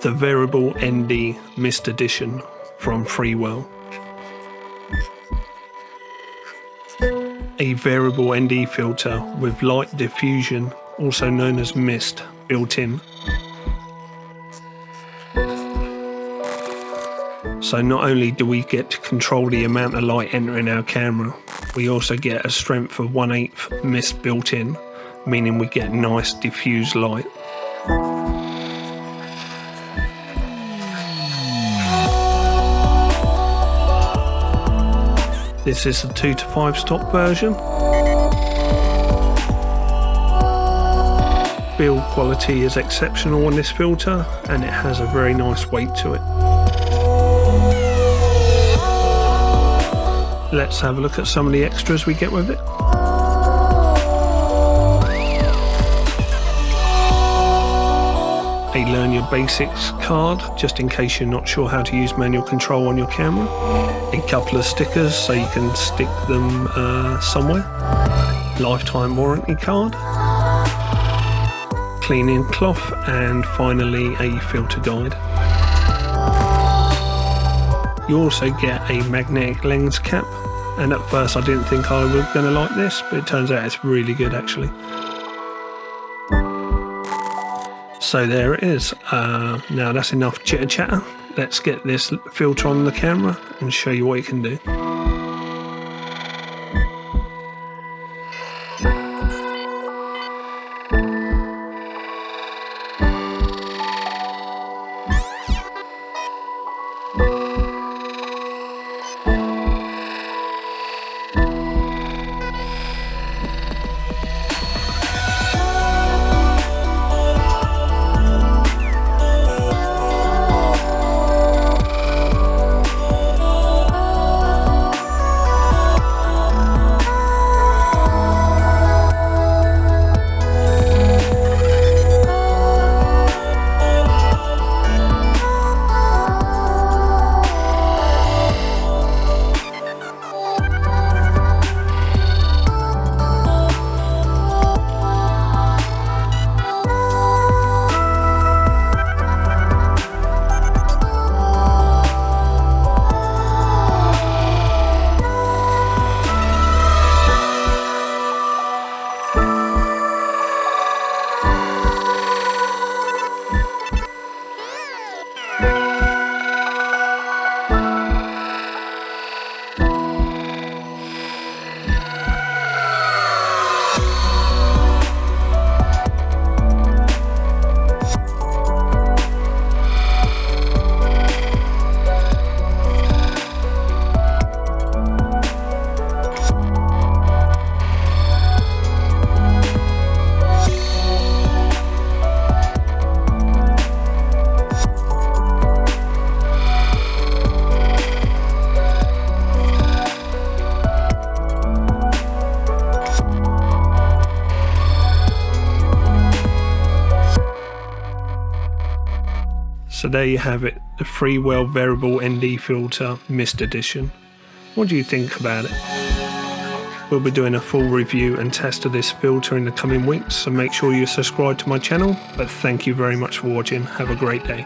The Variable ND Mist Edition from Freewell. A variable ND filter with light diffusion, also known as mist, built in. So not only do we get to control the amount of light entering our camera, we also get a strength of 1/8 mist built in, meaning we get nice diffused light. This is a 2 to 5 stop version. Build quality is exceptional on this filter, and it has a very nice weight to it. Let's have a look at some of the extras we get with it. A Learn Your Basics card, just in case you're not sure how to use manual control on your camera. A couple of stickers so you can stick them somewhere. Lifetime warranty card. Cleaning cloth, and finally a filter guide. You also get a magnetic lens cap, and at first I didn't think I was going to like this, but it turns out it's really good actually. So there it is. Now that's enough chitter chatter. Let's get this filter on the camera and show you what you can do. So there you have it, the Freewell Variable ND Filter Mist Edition. What do you think about it? We'll be doing a full review and test of this filter in the coming weeks, so make sure you subscribe to my channel. But thank you very much for watching. Have a great day.